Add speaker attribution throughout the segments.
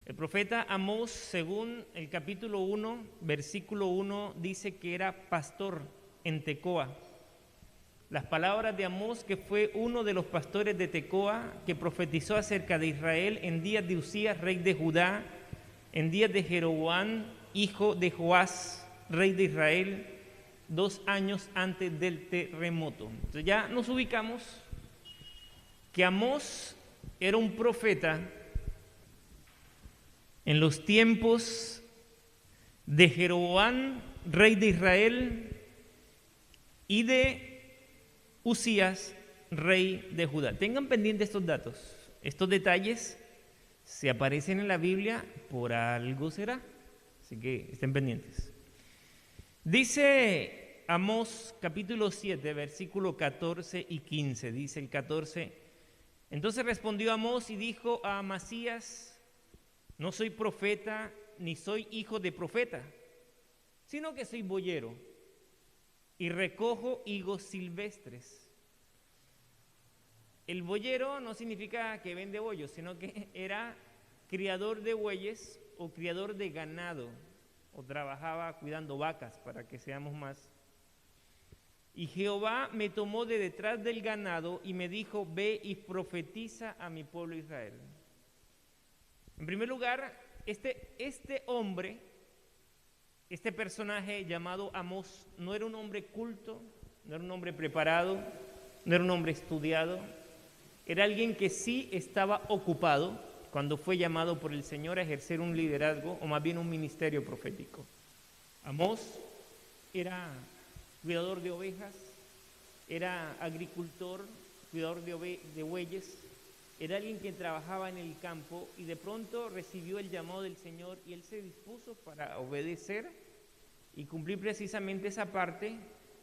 Speaker 1: El profeta Amós, según el capítulo 1, versículo 1, dice que era pastor en Tecoa. Las palabras de Amós, que fue uno de los pastores de Tecoa, que profetizó acerca de Israel en días de Usías, rey de Judá, en días de Jeroboam, hijo de Joás, rey de Israel, 2 años antes del terremoto. Entonces ya nos ubicamos que Amós era un profeta en los tiempos de Jeroboam, rey de Israel, y de Usías, rey de Judá. Tengan pendientes estos datos. Estos detalles se aparecen en la Biblia, por algo será. Así que estén pendientes. Dice Amós capítulo 7, versículo 14 y 15. Dice el 14: Entonces respondió Amós y dijo a Amasías: No soy profeta, ni soy hijo de profeta, sino que soy boyero y recojo higos silvestres. El boyero no significa que vende bollos, sino que era criador de bueyes o criador de ganado, o trabajaba cuidando vacas, para que seamos más. Y Jehová me tomó de detrás del ganado y me dijo: Ve y profetiza a mi pueblo Israel. En primer lugar, este hombre, este personaje llamado Amós, no era un hombre culto, no era un hombre preparado, no era un hombre estudiado. Era alguien que sí estaba ocupado cuando fue llamado por el Señor a ejercer un liderazgo, o más bien un ministerio profético. Amós era cuidador de ovejas, era agricultor, cuidador de bueyes. Era alguien que trabajaba en el campo y de pronto recibió el llamado del Señor y él se dispuso para obedecer y cumplir precisamente esa parte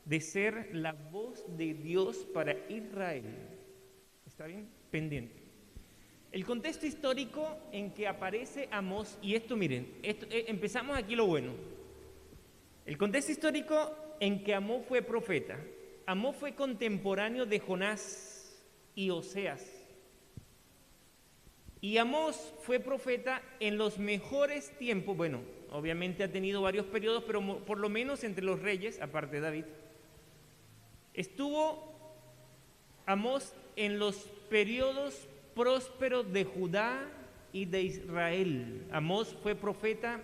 Speaker 1: de ser la voz de Dios para Israel. ¿Está bien? Pendiente. El contexto histórico en que aparece Amós, y esto miren, empezamos aquí lo bueno. El contexto histórico en que Amós fue profeta. Amós fue contemporáneo de Jonás y Oseas. Y Amós fue profeta en los mejores tiempos. Bueno, obviamente ha tenido varios periodos, pero por lo menos entre los reyes, aparte de David, estuvo Amós en los periodos prósperos de Judá y de Israel. Amós fue profeta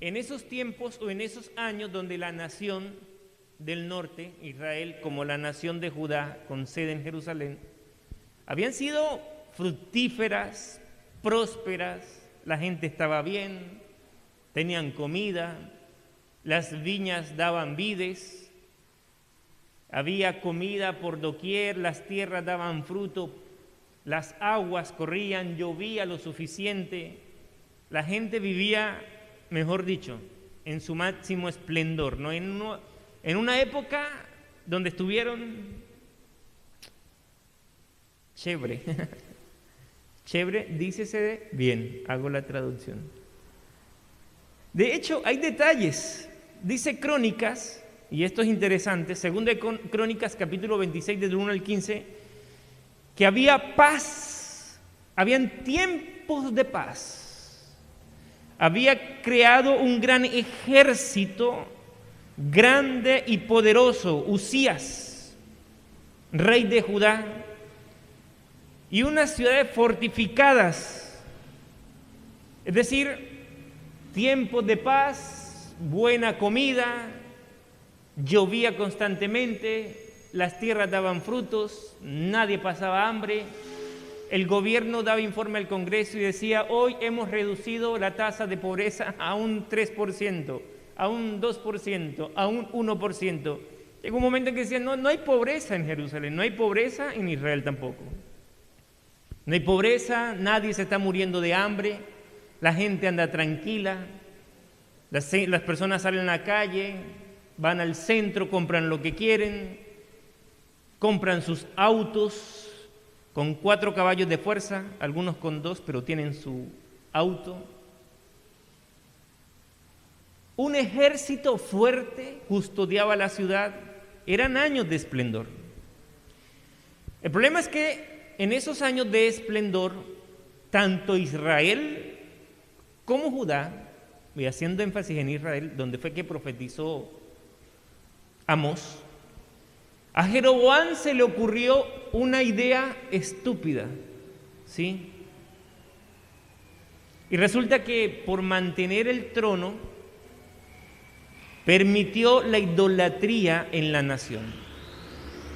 Speaker 1: en esos tiempos o en esos años donde la nación del norte, Israel, como la nación de Judá, con sede en Jerusalén, habían sido fructíferas, prósperas, la gente estaba bien, tenían comida, las viñas daban vides, había comida por doquier, las tierras daban fruto, las aguas corrían, llovía lo suficiente, la gente vivía, mejor dicho, en su máximo esplendor, ¿no? En una época donde estuvieron chévere. Chévere, dícese bien, hago la traducción. De hecho, hay detalles. Dice Crónicas, y esto es interesante, segunda de Crónicas, capítulo 26, del 1 al 15, que había paz, habían tiempos de paz. Había creado un gran ejército, grande y poderoso, Usías, rey de Judá, y unas ciudades fortificadas, es decir, tiempos de paz, buena comida, llovía constantemente, las tierras daban frutos, nadie pasaba hambre, el gobierno daba informe al Congreso y decía: hoy hemos reducido la tasa de pobreza a un 3%, a un 2%, a un 1%. Llegó un momento en que decían: no hay pobreza en Jerusalén, no hay pobreza en Israel tampoco. No hay pobreza, nadie se está muriendo de hambre, la gente anda tranquila, las personas salen a la calle, van al centro, compran lo que quieren, compran sus autos con 4 caballos de fuerza, algunos con 2, pero tienen su auto. Un ejército fuerte custodiaba la ciudad, eran años de esplendor. El problema es que en esos años de esplendor, tanto Israel como Judá, y haciendo énfasis en Israel, donde fue que profetizó Amós, a Jeroboam se le ocurrió una idea estúpida, ¿sí? Y resulta que por mantener el trono, permitió la idolatría en la nación.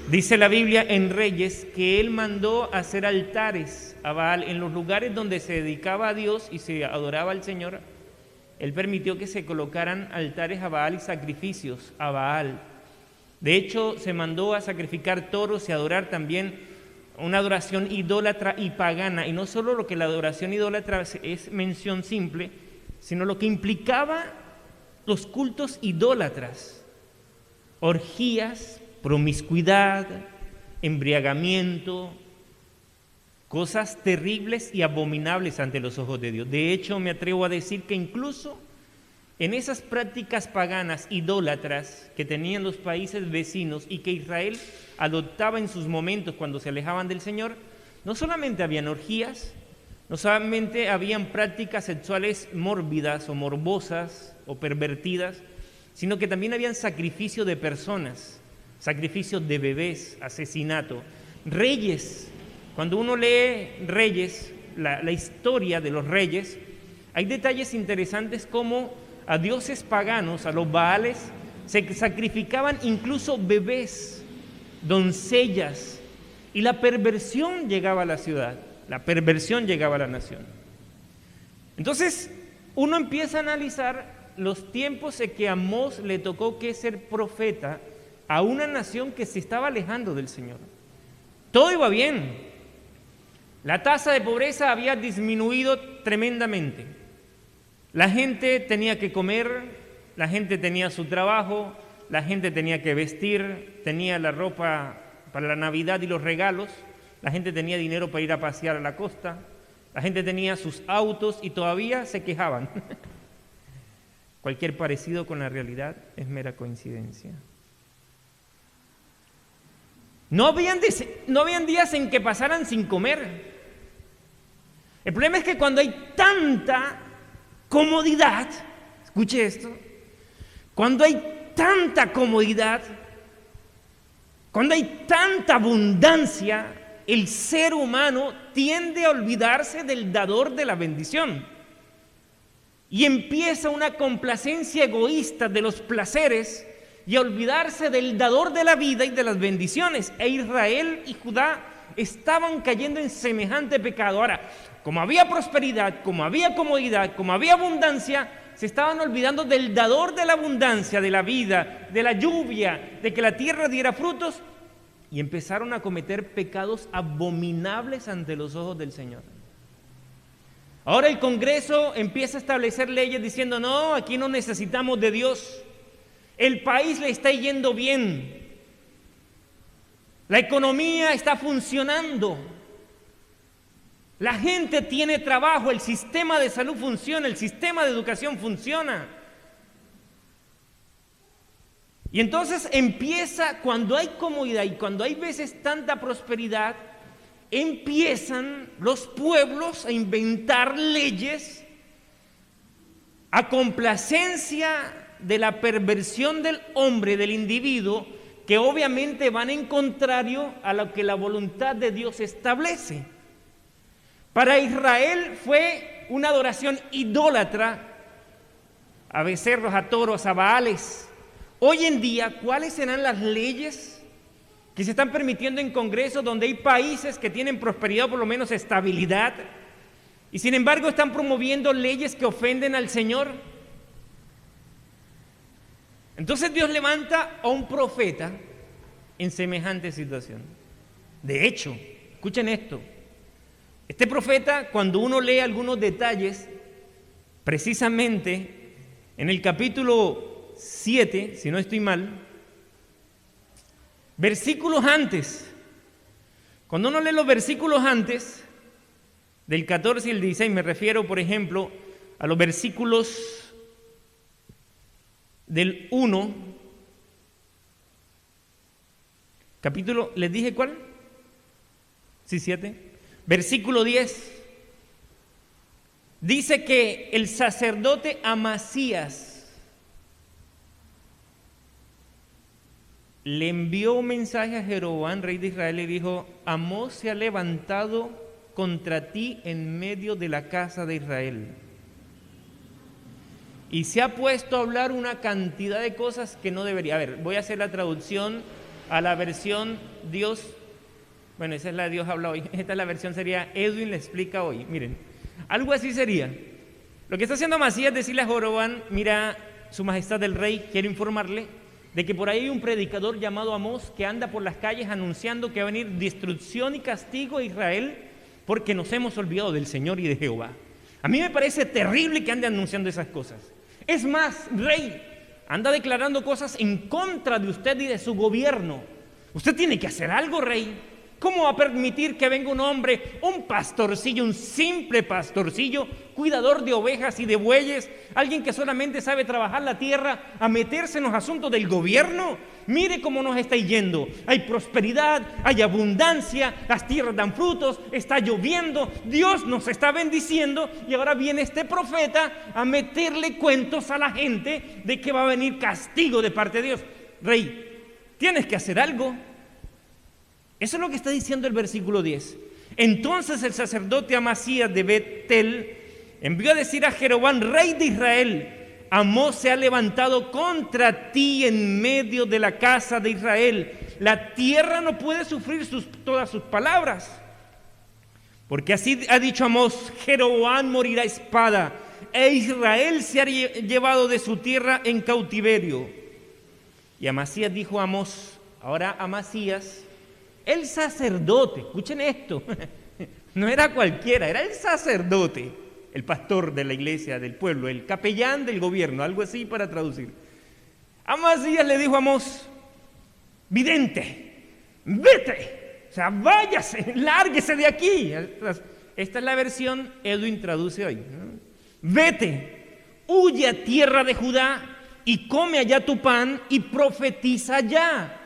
Speaker 1: Dice la Biblia en Reyes que él mandó hacer altares a Baal en los lugares donde se dedicaba a Dios y se adoraba al Señor. Él permitió que se colocaran altares a Baal y sacrificios a Baal. De hecho, se mandó a sacrificar toros y adorar también una adoración idólatra y pagana. Y no solo lo que la adoración idólatra es mención simple, sino lo que implicaba los cultos idólatras, orgías, promiscuidad, embriagamiento, cosas terribles y abominables ante los ojos de Dios. De hecho, me atrevo a decir que incluso en esas prácticas paganas, idólatras que tenían los países vecinos y que Israel adoptaba en sus momentos cuando se alejaban del Señor, no solamente habían orgías, no solamente habían prácticas sexuales mórbidas o morbosas o pervertidas, sino que también habían sacrificio de personas, sacrificio de bebés, asesinato. Reyes, cuando uno lee Reyes, la historia de los reyes, hay detalles interesantes como a dioses paganos, a los Baales, se sacrificaban incluso bebés, doncellas, y la perversión llegaba a la ciudad, la perversión llegaba a la nación. Entonces, uno empieza a analizar los tiempos en que a Amós le tocó que ser profeta a una nación que se estaba alejando del Señor. Todo iba bien. La tasa de pobreza había disminuido tremendamente. La gente tenía que comer, la gente tenía su trabajo, la gente tenía que vestir, tenía la ropa para la Navidad y los regalos, la gente tenía dinero para ir a pasear a la costa, la gente tenía sus autos y todavía se quejaban. Cualquier parecido con la realidad es mera coincidencia. No habían días en que pasaran sin comer. El problema es que cuando hay tanta comodidad, escuche esto, cuando hay tanta comodidad, cuando hay tanta abundancia, el ser humano tiende a olvidarse del dador de la bendición y empieza una complacencia egoísta de los placeres y a olvidarse del dador de la vida y de las bendiciones. E Israel y Judá estaban cayendo en semejante pecado. Ahora, como había prosperidad, como había comodidad, como había abundancia, se estaban olvidando del dador de la abundancia, de la vida, de la lluvia, de que la tierra diera frutos, y empezaron a cometer pecados abominables ante los ojos del Señor. Ahora el Congreso empieza a establecer leyes diciendo: no, aquí no necesitamos de Dios, el país le está yendo bien, la economía está funcionando, la gente tiene trabajo, el sistema de salud funciona, el sistema de educación funciona. Y entonces empieza, cuando hay comodidad y cuando hay veces tanta prosperidad, empiezan los pueblos a inventar leyes a complacencia de la perversión del hombre, del individuo, que obviamente van en contrario a lo que la voluntad de Dios establece. Para Israel fue una adoración idólatra a becerros, a toros, a baales. Hoy en día, ¿cuáles serán las leyes que se están permitiendo en Congreso donde hay países que tienen prosperidad o por lo menos estabilidad y sin embargo están promoviendo leyes que ofenden al Señor? Entonces Dios levanta a un profeta en semejante situación. De hecho, escuchen esto, este profeta, cuando uno lee algunos detalles, precisamente en el capítulo 7, si no estoy mal, versículos antes, cuando uno lee los versículos antes, del 14 y el 16, me refiero, por ejemplo, a los versículos del 1, capítulo, ¿les dije cuál? Sí, 7. Versículo 10. Dice que el sacerdote Amasías le envió un mensaje a Jeroboam, rey de Israel, y dijo: Amós se ha levantado contra ti en medio de la casa de Israel. Y se ha puesto a hablar una cantidad de cosas que no debería. A ver, voy a hacer la traducción a la versión Dios. Bueno, esa es la de Dios habla hoy. Esta es la versión sería Edwin le explica hoy. Miren, algo así sería. Lo que está haciendo Amasías es decirle a Jeroboam: mira, su majestad el rey, quiero informarle de que por ahí hay un predicador llamado Amós que anda por las calles anunciando que va a venir destrucción y castigo a Israel porque nos hemos olvidado del Señor y de Jehová. A mí me parece terrible que ande anunciando esas cosas. Es más, rey, anda declarando cosas en contra de usted y de su gobierno. Usted tiene que hacer algo, rey. ¿Cómo va a permitir que venga un hombre, un pastorcillo, un simple pastorcillo, cuidador de ovejas y de bueyes, alguien que solamente sabe trabajar la tierra, a meterse en los asuntos del gobierno? Mire cómo nos está yendo. Hay prosperidad, hay abundancia, las tierras dan frutos, está lloviendo, Dios nos está bendiciendo, y ahora viene este profeta a meterle cuentos a la gente de que va a venir castigo de parte de Dios. Rey, tienes que hacer algo. Eso es lo que está diciendo el versículo 10. Entonces el sacerdote Amasías de Bet-El envió a decir a Jeroboam, rey de Israel: Amós se ha levantado contra ti en medio de la casa de Israel. La tierra no puede sufrir todas sus palabras. Porque así ha dicho Amós: Jeroboam morirá a espada, e Israel se ha llevado de su tierra en cautiverio. Y Amasías dijo a Amós, ahora Amasías, el sacerdote, escuchen esto, no era cualquiera, era el sacerdote, el pastor de la iglesia, del pueblo, el capellán del gobierno, algo así para traducir. Amasías le dijo a Amós: vidente, vete, o sea, váyase, lárguese de aquí. Esta es la versión Edwin traduce hoy, ¿no? Vete, huye a tierra de Judá y come allá tu pan y profetiza allá.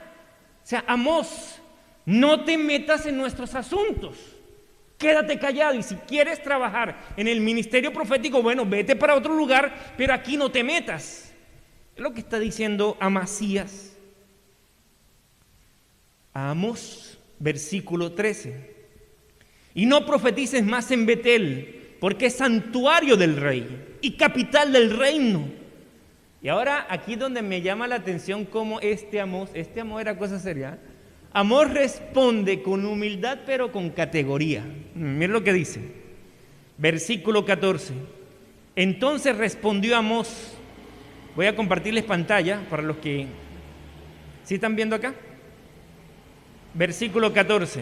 Speaker 1: O sea, Amós, no te metas en nuestros asuntos, quédate callado, y si quieres trabajar en el ministerio profético, bueno, vete para otro lugar, pero aquí no te metas. Es lo que está diciendo Amasías a Amós, versículo 13. Y no profetices más en Betel, porque es santuario del rey y capital del reino. Y ahora aquí es donde me llama la atención cómo este Amós era cosa seria. Amós responde con humildad pero con categoría. Miren lo que dice, versículo 14. Entonces respondió Amós. Voy a compartirles pantalla para los que ¿sí están viendo acá? Versículo 14.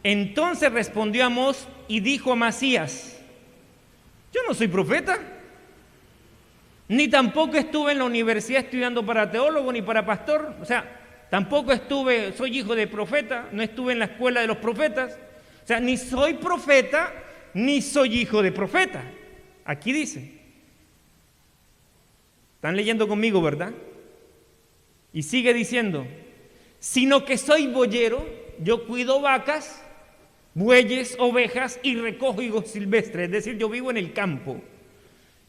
Speaker 1: Entonces respondió Amós y dijo a Amasías: yo no soy profeta, ni tampoco estuve en la universidad estudiando para teólogo ni para pastor. O sea, tampoco soy hijo de profeta, no estuve en la escuela de los profetas. O sea, ni soy profeta, ni soy hijo de profeta. Aquí dice. Están leyendo conmigo, ¿verdad? Y sigue diciendo, sino que soy boyero, yo cuido vacas, bueyes, ovejas y recojo higos silvestres, es decir, yo vivo en el campo.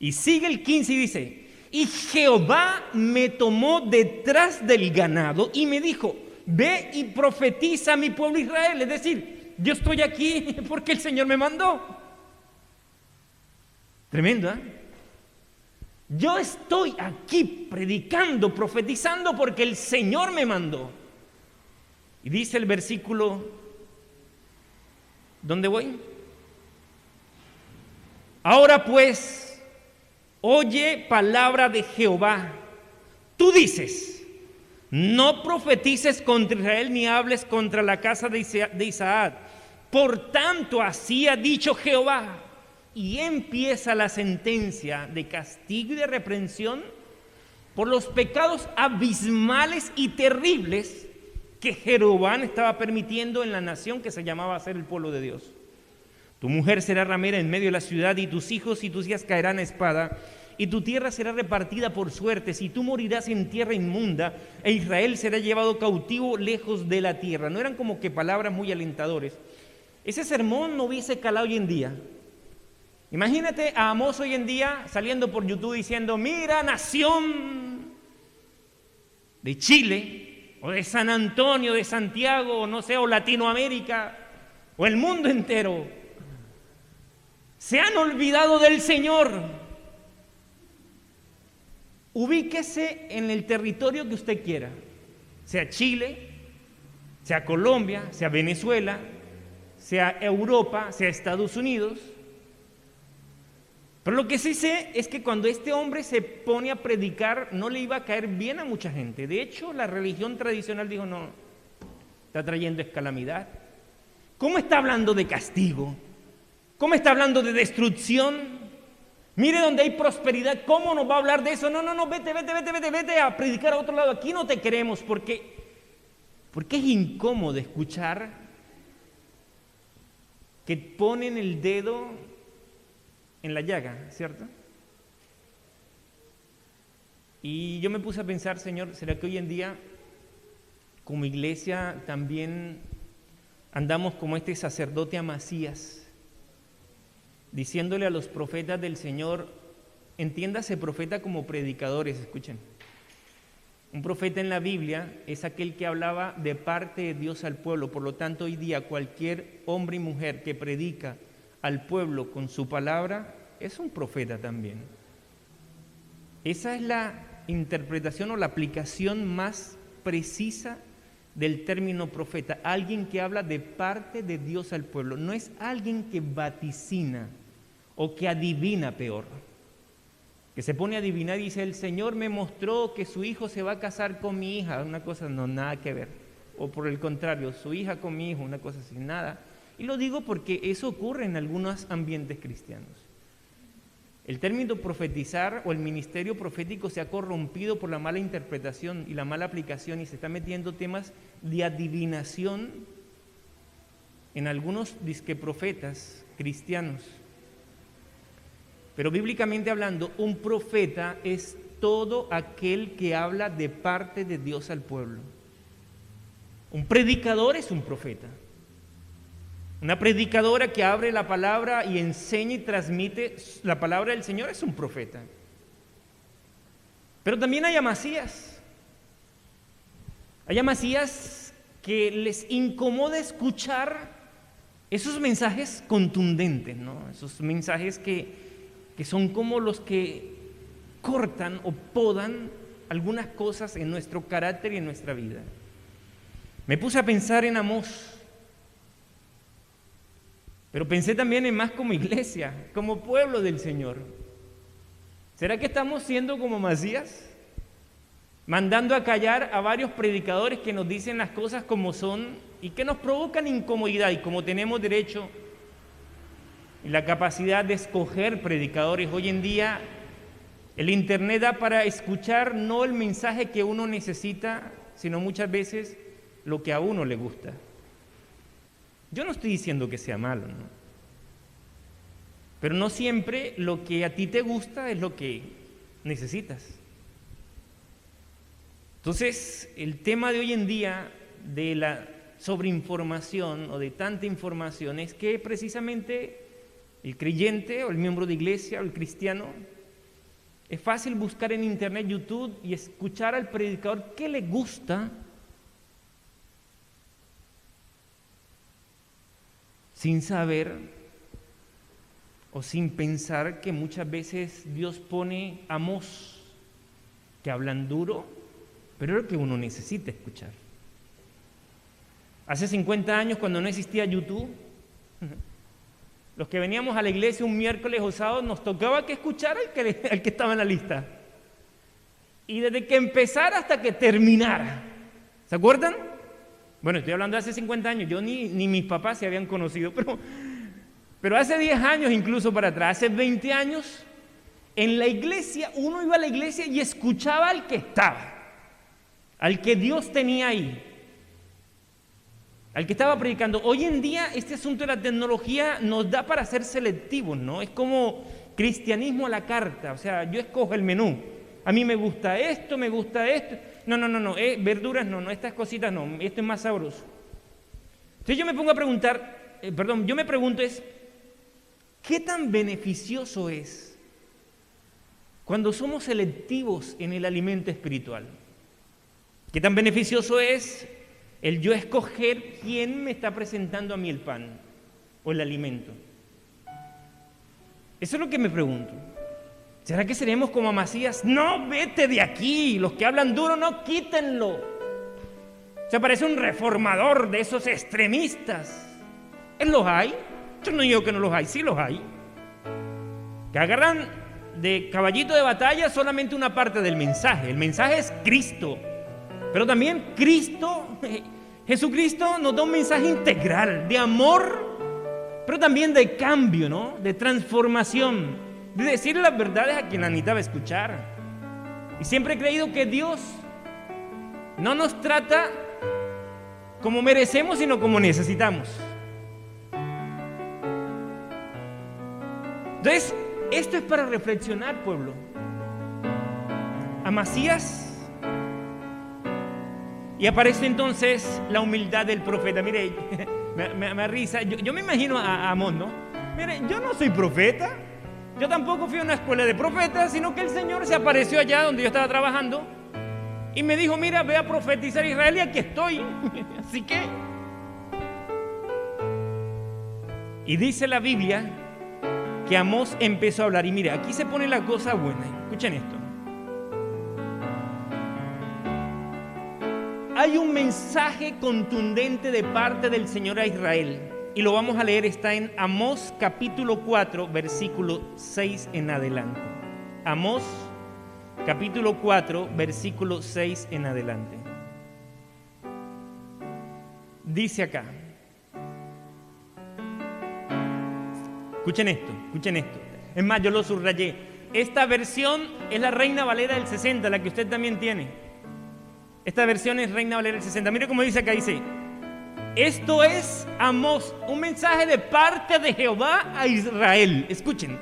Speaker 1: Y sigue el 15 y dice, y Jehová me tomó detrás del ganado y me dijo, ve y profetiza a mi pueblo Israel. Es decir, yo estoy aquí porque el Señor me mandó. Tremendo, ¿eh? Yo estoy aquí predicando, profetizando porque el Señor me mandó. Y dice el versículo, ¿dónde voy? Ahora pues, oye palabra de Jehová. Tú dices, no profetices contra Israel ni hables contra la casa de Isaac. Por tanto, así ha dicho Jehová. Y empieza la sentencia de castigo y de reprensión por los pecados abismales y terribles que Jeroboam estaba permitiendo en la nación que se llamaba ser el pueblo de Dios. Tu mujer será ramera en medio de la ciudad, y tus hijos y tus hijas caerán a espada, y tu tierra será repartida por suertes, y tú morirás en tierra inmunda, e Israel será llevado cautivo lejos de la tierra. No eran como que palabras muy alentadoras. Ese sermón no hubiese calado hoy en día. Imagínate a Amós hoy en día saliendo por YouTube diciendo, mira, nación de Chile, o de San Antonio, de Santiago, o no sé, o Latinoamérica, o el mundo entero, se han olvidado del Señor. Ubíquese en el territorio que usted quiera, sea Chile, sea Colombia, sea Venezuela, sea Europa, sea Estados Unidos. Pero lo que sí sé es que cuando este hombre se pone a predicar, no le iba a caer bien a mucha gente. De hecho, la religión tradicional dijo, no, está trayendo es calamidad. ¿Cómo está hablando de castigo? ¿Cómo está hablando de destrucción? Mire donde hay prosperidad, ¿cómo nos va a hablar de eso? No, vete a predicar a otro lado. Aquí no te queremos porque es incómodo escuchar que ponen el dedo en la llaga, ¿cierto? Y yo me puse a pensar, Señor, ¿será que hoy en día como iglesia también andamos como este sacerdote Amasías, diciéndole a los profetas del Señor, entiéndase profeta como predicadores, escuchen? Un profeta en la Biblia es aquel que hablaba de parte de Dios al pueblo. Por lo tanto, hoy día cualquier hombre y mujer que predica al pueblo con su palabra es un profeta también. Esa es la interpretación o la aplicación más precisa del término profeta. Alguien que habla de parte de Dios al pueblo. No es alguien que vaticina o que adivina, peor. Que se pone a adivinar y dice, el Señor me mostró que su hijo se va a casar con mi hija. Una cosa no, nada que ver. O por el contrario, su hija con mi hijo, una cosa así, nada. Y lo digo porque eso ocurre en algunos ambientes cristianos. El término profetizar o el ministerio profético se ha corrompido por la mala interpretación y la mala aplicación y se está metiendo temas de adivinación en algunos disque profetas cristianos. Pero bíblicamente hablando, un profeta es todo aquel que habla de parte de Dios al pueblo. Un predicador es un profeta. Una predicadora que abre la palabra y enseña y transmite la palabra del Señor es un profeta. Pero también hay amasías. Hay amasías que les incomoda escuchar esos mensajes contundentes, ¿no? Esos mensajes que son como los que cortan o podan algunas cosas en nuestro carácter y en nuestra vida. Me puse a pensar en Amós. Pero pensé también en más como iglesia, como pueblo del Señor. ¿Será que estamos siendo como Amasías? Mandando a callar a varios predicadores que nos dicen las cosas como son y que nos provocan incomodidad. Y como tenemos derecho y la capacidad de escoger predicadores, hoy en día el internet da para escuchar no el mensaje que uno necesita, sino muchas veces lo que a uno le gusta. Yo no estoy diciendo que sea malo, ¿no? Pero no siempre lo que a ti te gusta es lo que necesitas. Entonces, el tema de hoy en día de la sobreinformación o de tanta información es que precisamente el creyente o el miembro de iglesia o el cristiano es fácil buscar en internet, YouTube y escuchar al predicador que le gusta sin saber o sin pensar que muchas veces Dios pone Amós que hablan duro, pero es lo que uno necesita escuchar. Hace 50 años, cuando no existía YouTube, los que veníamos a la iglesia un miércoles o sábado nos tocaba que escuchar al que estaba en la lista. Y desde que empezara hasta que terminara. ¿Se acuerdan? Bueno, estoy hablando de hace 50 años, yo ni mis papás se habían conocido, pero hace 10 años incluso para atrás, hace 20 años, en la iglesia, uno iba a la iglesia y escuchaba al que estaba, al que Dios tenía ahí, al que estaba predicando. Hoy en día este asunto de la tecnología nos da para ser selectivos, ¿no? Es como cristianismo a la carta, o sea, yo escojo el menú. A mí me gusta esto, no, verduras no, estas cositas no, esto es más sabroso. Entonces yo me pongo a preguntar, yo me pregunto es, ¿Qué tan beneficioso es cuando somos selectivos en el alimento espiritual? ¿Qué tan beneficioso es el yo escoger quién me está presentando a mí el pan o el alimento? Eso es lo que me pregunto. ¿Será que seremos como Amasías? No, vete de aquí, los que hablan duro, no, quítenlo. Se parece un reformador de esos extremistas. ¿Él los hay? Yo no digo que no los hay, sí los hay. Que agarran de caballito de batalla solamente una parte del mensaje. El mensaje es Cristo. Pero también Jesucristo nos da un mensaje integral de amor, pero también de cambio, ¿no? De transformación, de decirle las verdades a quien la necesitaba escuchar. Y siempre he creído que Dios no nos trata como merecemos, sino como necesitamos. Entonces, esto es para reflexionar, pueblo. Amasías, y aparece entonces la humildad del profeta. Mire, me risa. Yo me imagino a Amón, ¿no? Mire, yo no soy profeta. Yo tampoco fui a una escuela de profetas, sino que el Señor se apareció allá donde yo estaba trabajando y me dijo, mira, ve a profetizar a Israel y aquí estoy. Así que... Y dice la Biblia que Amós empezó a hablar. Y mire, aquí se pone la cosa buena. Escuchen esto. Hay un mensaje contundente de parte del Señor a Israel. Y lo vamos a leer, está en Amós capítulo 4, versículo 6 en adelante. Amós capítulo 4, versículo 6 en adelante. Dice acá. Escuchen esto. Es más, yo lo subrayé. Esta versión es la Reina Valera del 60, la que usted también tiene. Esta versión es Reina Valera del 60. Mire cómo dice acá, dice: esto es Amós, un mensaje de parte de Jehová a Israel. Escuchen.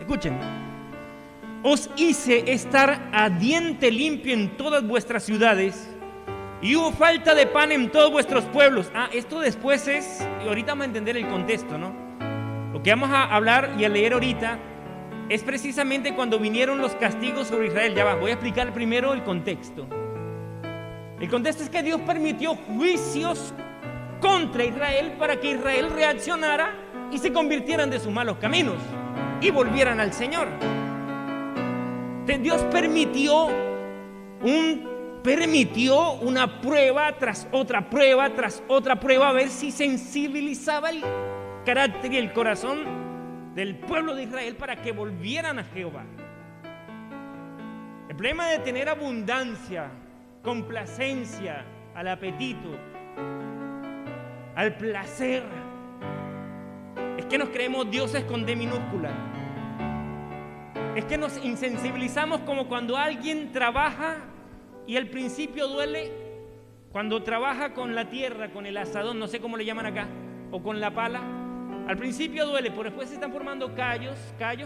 Speaker 1: Os hice estar a diente limpio en todas vuestras ciudades, y hubo falta de pan en todos vuestros pueblos. Esto después es, y ahorita vamos a entender el contexto, ¿no? Lo que vamos a hablar y a leer ahorita es precisamente cuando vinieron los castigos sobre Israel. Ya va, voy a explicar primero el contexto. El contexto es que Dios permitió juicios contra Israel para que Israel reaccionara y se convirtieran de sus malos caminos y volvieran al Señor. Entonces Dios permitió una prueba tras otra prueba tras otra prueba, a ver si sensibilizaba el carácter y el corazón del pueblo de Israel para que volvieran a Jehová. El problema de tener abundancia, complacencia, al apetito, al placer, es que nos creemos dioses con D minúscula. Es que nos insensibilizamos como cuando alguien trabaja y al principio duele, cuando trabaja con la tierra, con el asadón, no sé cómo le llaman acá, o con la pala. Al principio duele, pero después se están formando callos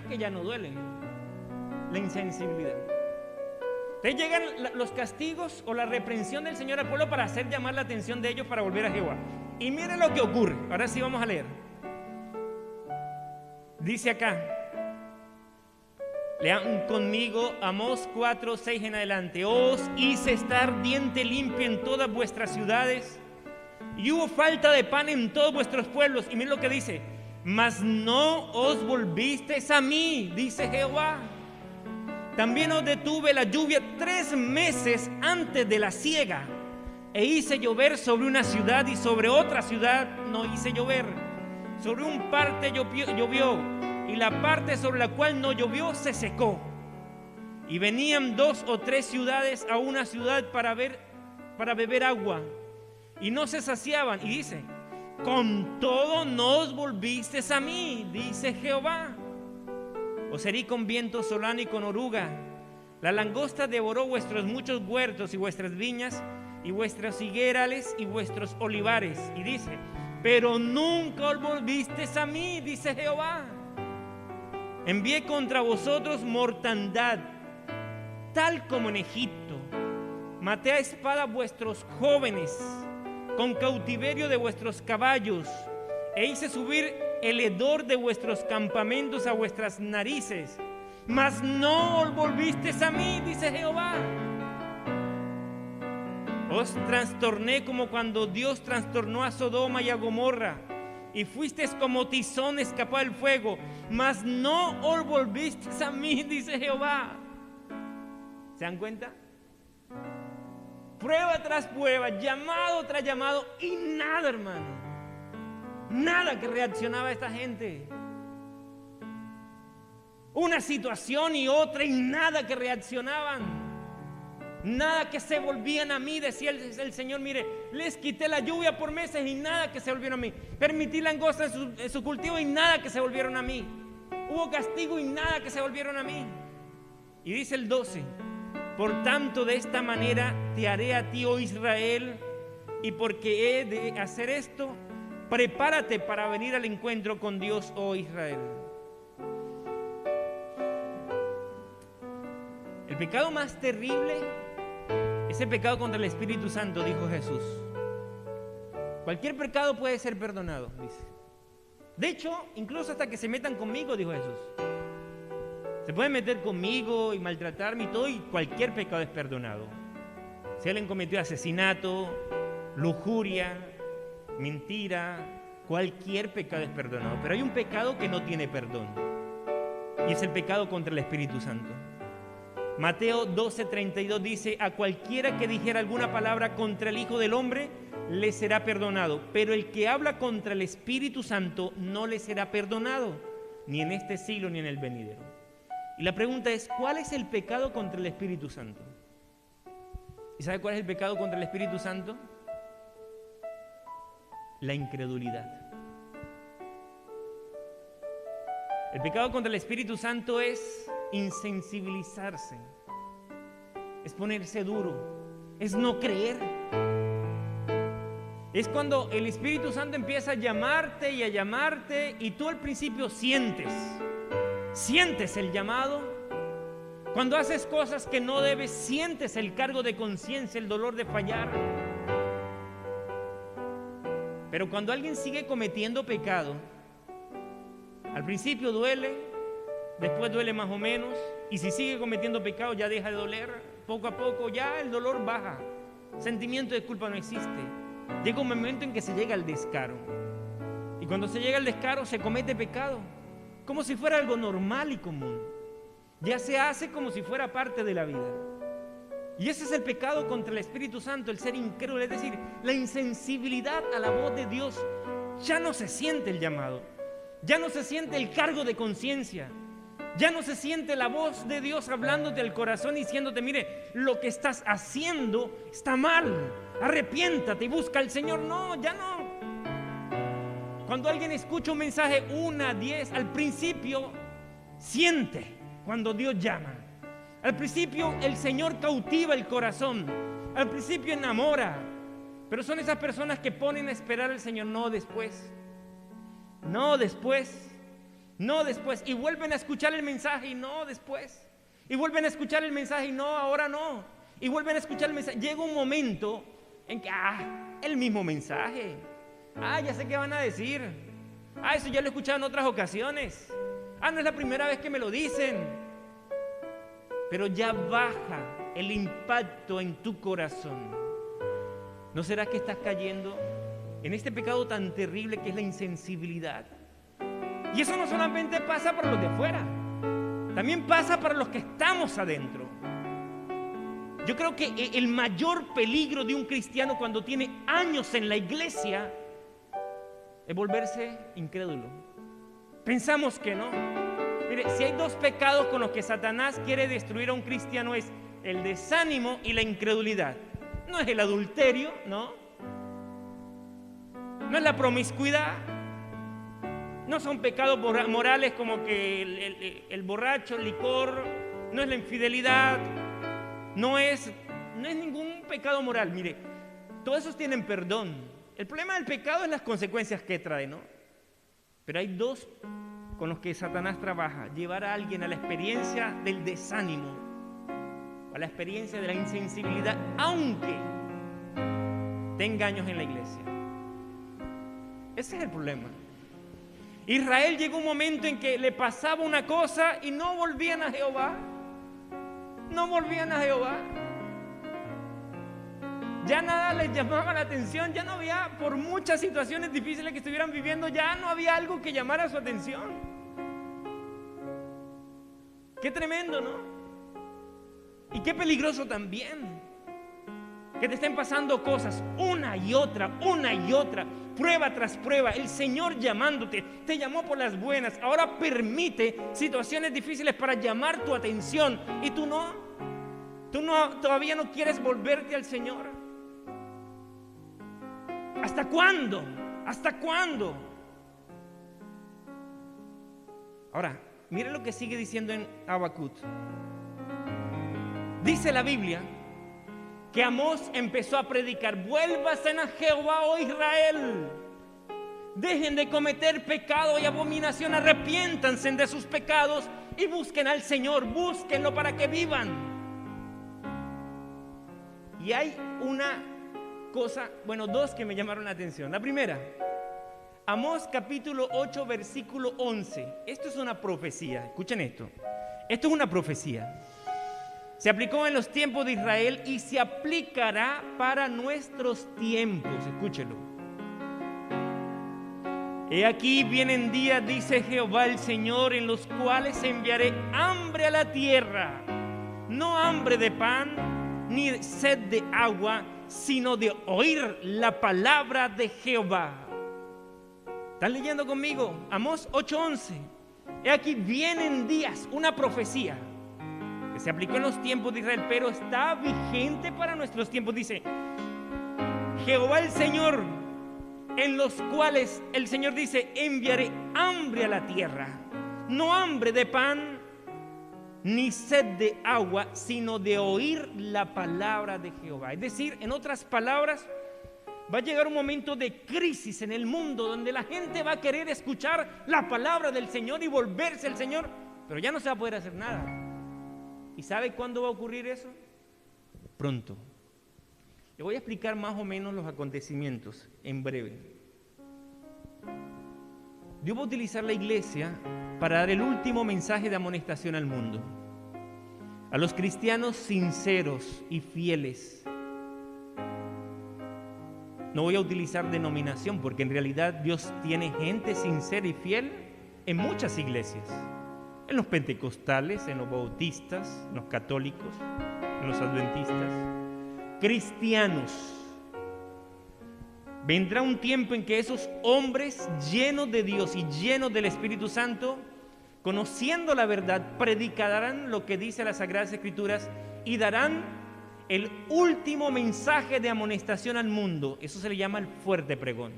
Speaker 1: que ya no duelen. La insensibilidad. Entonces llegan los castigos o la reprensión del Señor al pueblo para hacer llamar la atención de ellos para volver a Jehová. Y miren lo que ocurre. Ahora sí vamos a leer. Dice acá, lean conmigo Amós 4, 6 en adelante. Os hice estar diente limpio en todas vuestras ciudades, y hubo falta de pan en todos vuestros pueblos. Y miren lo que dice: mas no os volvisteis a mí, dice Jehová. También os detuve la lluvia 3 meses antes de la siega, e hice llover sobre una ciudad y sobre otra ciudad no hice llover. Sobre un parte llovió, y la parte sobre la cual no llovió se secó. Y venían 2 o 3 ciudades a una ciudad para beber agua, y no se saciaban. Y dice: con todo no os volvisteis a mí, dice Jehová. Os herí con viento solano y con oruga. La langosta devoró vuestros muchos huertos y vuestras viñas y vuestros higuerales y vuestros olivares. Y dice: pero nunca os volvisteis a mí, dice Jehová. Envié contra vosotros mortandad, tal como en Egipto. Maté a espada vuestros jóvenes, con cautiverio de vuestros caballos, e hice subir el hedor de vuestros campamentos a vuestras narices, mas no volvisteis a mí, dice Jehová. Os trastorné como cuando Dios trastornó a Sodoma y a Gomorra, y fuisteis como tizón escapado del fuego, mas no os volvisteis a mí, dice Jehová. ¿Se dan cuenta? Prueba tras prueba, llamado tras llamado, y nada, hermano. Nada que reaccionaba a esta gente. Una situación y otra y nada que reaccionaban. Nada que se volvían a mí, decía el Señor. Mire, les quité la lluvia por meses y nada que se volvieron a mí. Permití langosta en su cultivo y nada que se volvieron a mí. Hubo castigo y nada que se volvieron a mí. Y dice el 12: por tanto, de esta manera te haré a ti, oh Israel, y porque he de hacer esto, prepárate para venir al encuentro con Dios, oh Israel. El pecado más terrible es el pecado contra el Espíritu Santo, dijo Jesús. Cualquier pecado puede ser perdonado, dice. De hecho, incluso hasta que se metan conmigo, dijo Jesús. Se pueden meter conmigo y maltratarme y todo, y cualquier pecado es perdonado. Si alguien cometió asesinato, lujuria, mentira, cualquier pecado es perdonado. Pero hay un pecado que no tiene perdón, y es el pecado contra el Espíritu Santo. Mateo 12:32 dice: a cualquiera que dijera alguna palabra contra el Hijo del Hombre, le será perdonado, pero el que habla contra el Espíritu Santo no le será perdonado, ni en este siglo ni en el venidero. Y la pregunta es: ¿cuál es el pecado contra el Espíritu Santo? ¿Y sabe cuál es el pecado contra el Espíritu Santo? La incredulidad. El pecado contra el Espíritu Santo es insensibilizarse, es ponerse duro, es no creer. Es cuando el Espíritu Santo empieza a llamarte y tú al principio sientes el llamado. Cuando haces cosas que no debes, sientes el cargo de conciencia, el dolor de fallar. Pero cuando alguien sigue cometiendo pecado, al principio duele, después duele más o menos, y si sigue cometiendo pecado ya deja de doler. Poco a poco ya el dolor baja, sentimiento de culpa no existe. Llega un momento en que se llega al descaro, y cuando se llega al descaro se comete pecado como si fuera algo normal y común. Ya se hace como si fuera parte de la vida. Y ese es el pecado contra el Espíritu Santo, el ser incrédulo, es decir, la insensibilidad a la voz de Dios. Ya no se siente el llamado, ya no se siente el cargo de conciencia, ya no se siente la voz de Dios hablándote al corazón, diciéndote: mire, lo que estás haciendo está mal, arrepiéntate y busca al Señor. No, ya no. Cuando alguien escucha un mensaje 1, 10, al principio siente cuando Dios llama. Al principio el Señor cautiva el corazón, al principio enamora, pero son esas personas que ponen a esperar al Señor. No después, no después, no después, y vuelven a escuchar el mensaje y no después, y vuelven a escuchar el mensaje y no, ahora no, y vuelven a escuchar el mensaje. Llega un momento en que el mismo mensaje, ya sé qué van a decir, eso ya lo he escuchado en otras ocasiones, no es la primera vez que me lo dicen. Pero ya baja el impacto en tu corazón. ¿No será que estás cayendo en este pecado tan terrible que es la insensibilidad? Y eso no solamente pasa para los de afuera, también pasa para los que estamos adentro. Yo creo que el mayor peligro de un cristiano cuando tiene años en la iglesia es volverse incrédulo. Pensamos que no. Mire, si hay dos pecados con los que Satanás quiere destruir a un cristiano, es el desánimo y la incredulidad. No es el adulterio, no es la promiscuidad, no son pecados morales como que el borracho, el licor, no es la infidelidad, no es ningún pecado moral. Mire, todos esos tienen perdón. El problema del pecado es las consecuencias que trae, ¿no? Pero hay dos con los que Satanás trabaja: llevar a alguien a la experiencia del desánimo, a la experiencia de la insensibilidad, aunque tenga años en la iglesia. Ese es el problema. Israel llegó un momento en que le pasaba una cosa y no volvían a Jehová. No volvían a Jehová. Ya nada les llamaba la atención, ya no había, por muchas situaciones difíciles que estuvieran viviendo, ya no había algo que llamara su atención. Qué tremendo, ¿no? Y qué peligroso también. Que te estén pasando cosas una y otra, prueba tras prueba. El Señor llamándote, te llamó por las buenas, ahora permite situaciones difíciles para llamar tu atención. Y tú todavía no quieres volverte al Señor. ¿Hasta cuándo? ¿Hasta cuándo? Ahora, mire lo que sigue diciendo en Habacuc. Dice la Biblia que Amós empezó a predicar: vuélvanse a Jehová, oh Israel, dejen de cometer pecado y abominación, arrepiéntanse de sus pecados y busquen al Señor, búsquenlo para que vivan. Y hay una cosa, dos que me llamaron la atención. La primera, Amós capítulo 8 versículo 11. Esto es una profecía, escuchen esto. Esto es una profecía. Se aplicó en los tiempos de Israel y se aplicará para nuestros tiempos. Escúchelo. He aquí vienen días, dice Jehová el Señor, en los cuales enviaré hambre a la tierra. No hambre de pan, ni sed de agua, sino de oír la palabra de Jehová. ¿Están leyendo conmigo? Amós 8:11. He aquí vienen días, una profecía que se aplicó en los tiempos de Israel, pero está vigente para nuestros tiempos. Dice Jehová el Señor, en los cuales el Señor dice: enviaré hambre a la tierra, no hambre de pan ni sed de agua, sino de oír la palabra de Jehová. Es decir, en otras palabras, va a llegar un momento de crisis en el mundo donde la gente va a querer escuchar la palabra del Señor y volverse al Señor, pero ya no se va a poder hacer nada. ¿Y sabe cuándo va a ocurrir eso? Pronto. Le voy a explicar más o menos los acontecimientos en breve. Dios va a utilizar la iglesia para dar el último mensaje de amonestación al mundo, a los cristianos sinceros y fieles. No voy a utilizar denominación, porque en realidad Dios tiene gente sincera y fiel en muchas iglesias. En los pentecostales, en los bautistas, en los católicos, en los adventistas. Cristianos. Vendrá un tiempo en que esos hombres llenos de Dios y llenos del Espíritu Santo, conociendo la verdad, predicarán lo que dice las Sagradas Escrituras y darán el último mensaje de amonestación al mundo. Eso se le llama el fuerte pregón.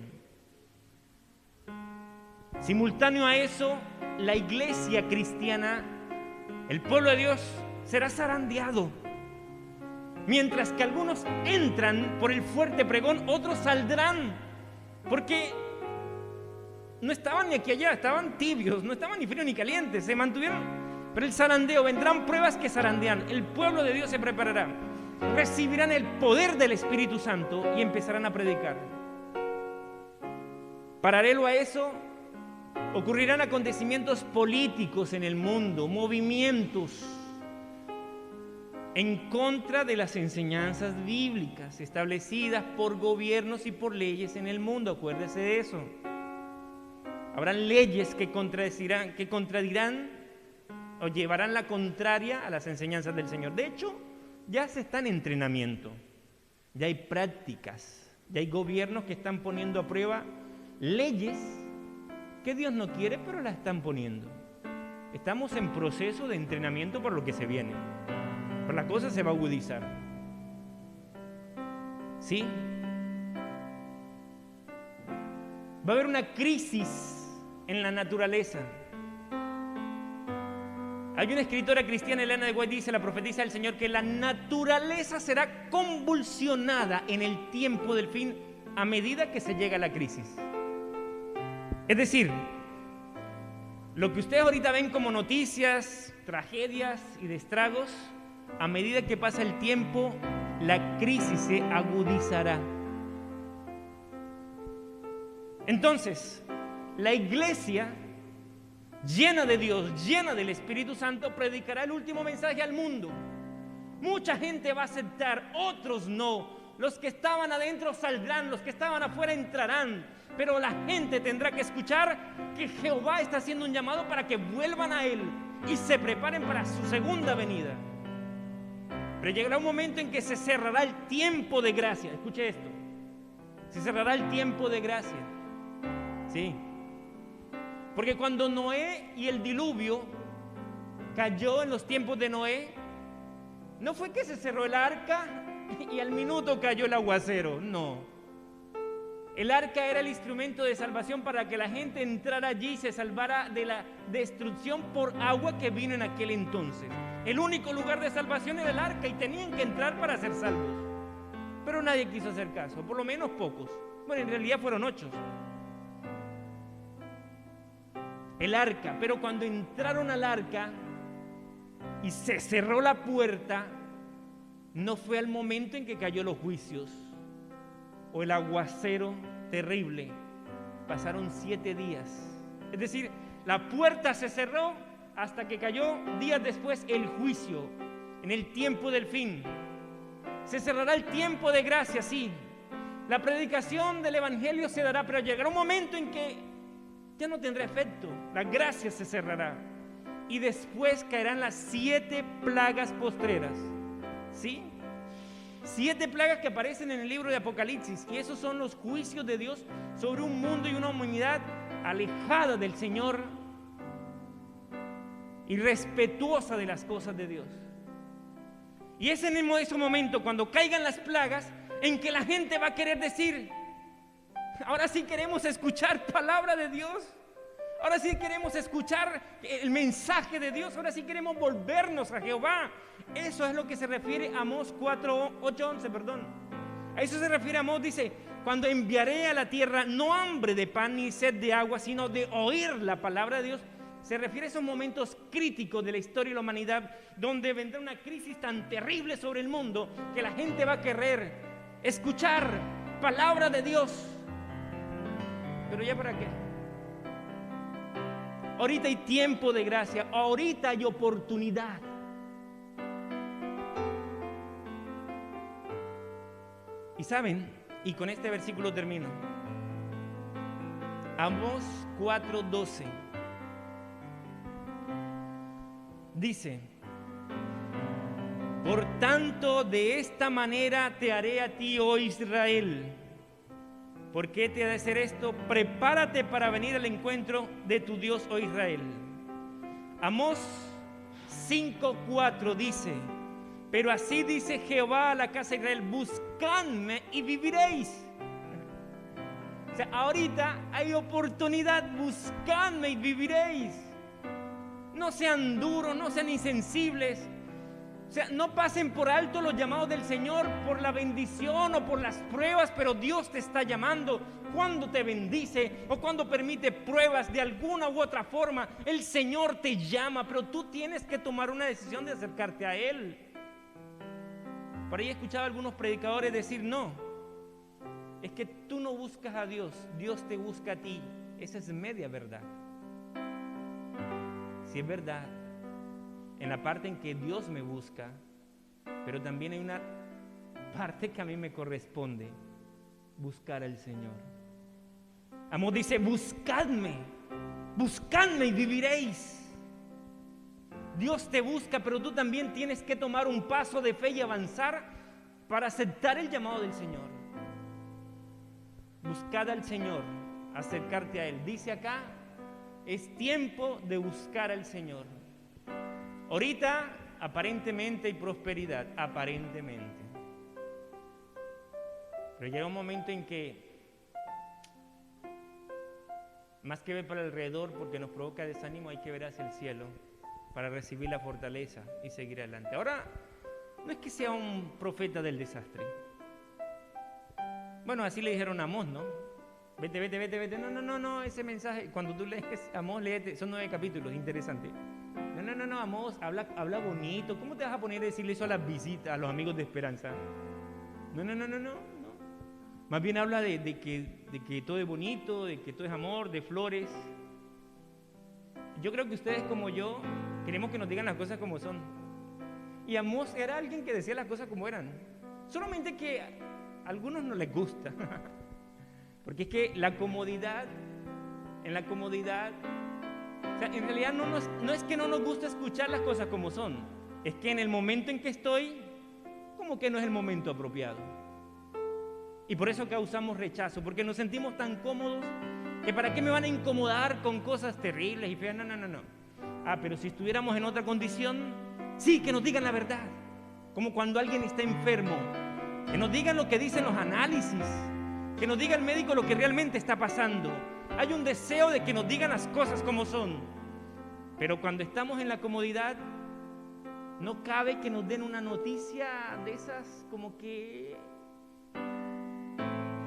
Speaker 1: Simultáneo a eso, la iglesia cristiana, el pueblo de Dios, será zarandeado. Mientras que algunos entran por el fuerte pregón, otros saldrán, porque no estaban ni aquí allá, estaban tibios, no estaban ni fríos ni calientes, se mantuvieron. Pero el zarandeo, vendrán pruebas que zarandean. El pueblo de Dios se preparará, recibirán el poder del Espíritu Santo y empezarán a predicar. Paralelo a eso, ocurrirán acontecimientos políticos en el mundo, movimientos en contra de las enseñanzas bíblicas establecidas por gobiernos y por leyes en el mundo. Acuérdese de eso. Habrán leyes que contradirán o llevarán la contraria a las enseñanzas del Señor. De hecho, ya se está en entrenamiento, ya hay prácticas, ya hay gobiernos que están poniendo a prueba leyes que Dios no quiere, pero las están poniendo. Estamos en proceso de entrenamiento por lo que se viene. Pero la cosa se va a agudizar. ¿Sí? Va a haber una crisis en la naturaleza. Hay una escritora cristiana, Elena de White, dice, la profetiza del Señor, que la naturaleza será convulsionada en el tiempo del fin a medida que se llega a la crisis. Es decir, lo que ustedes ahorita ven como noticias, tragedias y destragos, a medida que pasa el tiempo, la crisis se agudizará. Entonces, la iglesia llena de Dios, llena del Espíritu Santo, predicará el último mensaje al mundo. Mucha gente va a aceptar, otros no. Los que estaban adentro saldrán, los que estaban afuera entrarán. Pero la gente tendrá que escuchar que Jehová está haciendo un llamado para que vuelvan a Él y se preparen para su segunda venida. Pero llegará un momento en que se cerrará el tiempo de gracia. Escuche esto. Se cerrará el tiempo de gracia. Sí. Porque cuando Noé y el diluvio cayó en los tiempos de Noé, no fue que se cerró el arca y al minuto cayó el aguacero. No. El arca era el instrumento de salvación para que la gente entrara allí y se salvara de la destrucción por agua que vino en aquel entonces. El único lugar de salvación era el arca y tenían que entrar para ser salvos. Pero nadie quiso hacer caso, por lo menos pocos. Bueno, en realidad fueron 8. El arca, pero cuando entraron al arca y se cerró la puerta, no fue al momento en que cayó los juicios o el aguacero terrible. Pasaron 7 días. Es decir, la puerta se cerró hasta que cayó días después el juicio, en el tiempo del fin. Se cerrará el tiempo de gracia, sí. La predicación del evangelio se dará, pero llegará un momento en que ya no tendrá efecto. La gracia se cerrará. Y después caerán las 7 plagas postreras. ¿Sí? 7 plagas que aparecen en el libro de Apocalipsis. Y esos son los juicios de Dios sobre un mundo y una humanidad alejada del Señor y respetuosa de las cosas de Dios. Y es en ese momento, cuando caigan las plagas, en que la gente va a querer decir: ahora sí queremos escuchar palabra de Dios. Ahora sí queremos escuchar el mensaje de Dios. Ahora sí queremos volvernos a Jehová. Eso es lo que se refiere a Amós 8:11, perdón. A eso se refiere Amós, dice: cuando enviaré a la tierra no hambre de pan ni sed de agua, sino de oír la palabra de Dios. Se refiere a esos momentos críticos de la historia de la humanidad, donde vendrá una crisis tan terrible sobre el mundo que la gente va a querer escuchar palabra de Dios. ¿Pero ya para qué? Ahorita hay tiempo de gracia, ahorita hay oportunidad. Y saben, y con este versículo termino. Amós 4:12 dice: por tanto, de esta manera te haré a ti, oh Israel. ¿Por qué te ha de hacer esto? Prepárate para venir al encuentro de tu Dios, oh Israel. Amós 5:4 dice: pero así dice Jehová a la casa de Israel: buscadme y viviréis. O sea, ahorita hay oportunidad, buscadme y viviréis. No sean duros, no sean insensibles. O sea, no pasen por alto los llamados del Señor por la bendición o por las pruebas, pero Dios te está llamando. Cuando te bendice o cuando permite pruebas de alguna u otra forma, el Señor te llama, pero tú tienes que tomar una decisión de acercarte a Él. Por ahí he escuchado a algunos predicadores decir: no, es que tú no buscas a Dios, Dios te busca a ti. Esa es media verdad. Sí es verdad en la parte en que Dios me busca, pero también hay una parte que a mí me corresponde: buscar al Señor. Amós dice: buscadme y viviréis. Dios te busca, pero tú también tienes que tomar un paso de fe y avanzar para aceptar el llamado del Señor. Buscad al Señor, acercarte a Él. Dice acá: es tiempo de buscar al Señor. Ahorita aparentemente hay prosperidad, aparentemente. Pero llega un momento en que, más que ver para alrededor porque nos provoca desánimo, hay que ver hacia el cielo para recibir la fortaleza y seguir adelante. Ahora, no es que sea un profeta del desastre. Bueno, así le dijeron a Amós, ¿no? Vete. No, ese mensaje, cuando tú lees Amós, léete, son 9 capítulos, interesante. No, Amós, habla bonito. ¿Cómo te vas a poner a decirle eso a las visitas, a los amigos de Esperanza? No. Más bien habla de que de que todo es bonito, de que todo es amor, de flores. Yo creo que ustedes como yo queremos que nos digan las cosas como son. Y Amós era alguien que decía las cosas como eran. Solamente que a algunos no les gusta. Porque es que en la comodidad, o sea, en realidad no es que no nos gusta escuchar las cosas como son. Es que en el momento en que estoy, como que no es el momento apropiado. Y por eso causamos rechazo, porque nos sentimos tan cómodos que para qué me van a incomodar con cosas terribles y feas. No. Pero si estuviéramos en otra condición, sí, que nos digan la verdad. Como cuando alguien está enfermo, que nos digan lo que dicen los análisis, que nos diga el médico lo que realmente está pasando. Hay un deseo de que nos digan las cosas como son. Pero cuando estamos en la comodidad, no cabe que nos den una noticia de esas como que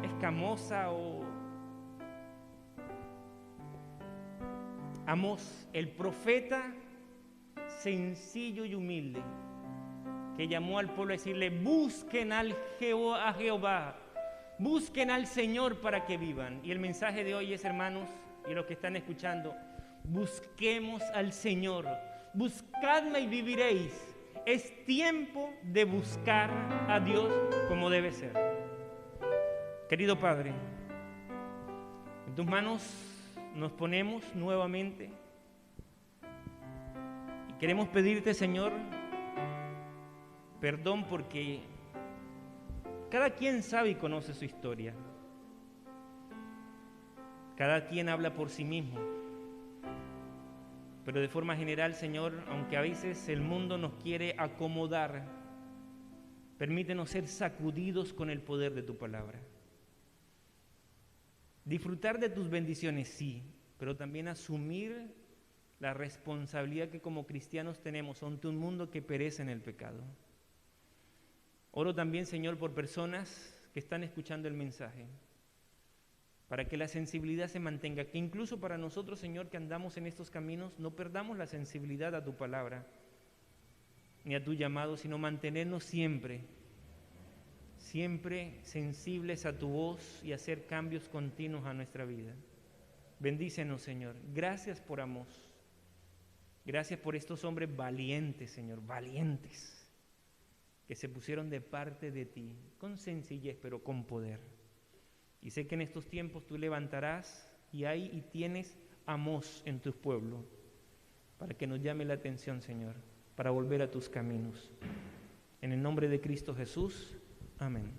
Speaker 1: escamosa o... Amós, el profeta sencillo y humilde, que llamó al pueblo a decirle: busquen a Jehová, busquen al Señor para que vivan. Y el mensaje de hoy es, hermanos, y los que están escuchando, busquemos al Señor, buscadme y viviréis. Es tiempo de buscar a Dios como debe ser. Querido Padre, en tus manos nos ponemos nuevamente y queremos pedirte, Señor, perdón, porque cada quien sabe y conoce su historia. Cada quien habla por sí mismo. Pero de forma general, Señor, aunque a veces el mundo nos quiere acomodar, permítenos ser sacudidos con el poder de tu palabra. Disfrutar de tus bendiciones, sí, pero también asumir la responsabilidad que como cristianos tenemos ante un mundo que perece en el pecado. Oro también, Señor, por personas que están escuchando el mensaje, para que la sensibilidad se mantenga, que incluso para nosotros, Señor, que andamos en estos caminos, no perdamos la sensibilidad a tu palabra, ni a tu llamado, sino mantenernos siempre sensibles a tu voz y hacer cambios continuos a nuestra vida. Bendícenos, Señor. Gracias por Amós. Gracias por estos hombres valientes, Señor, valientes, que se pusieron de parte de ti, con sencillez, pero con poder. Y sé que en estos tiempos tú levantarás y tienes Amós en tu pueblo, para que nos llame la atención, Señor, para volver a tus caminos. En el nombre de Cristo Jesús. Amén.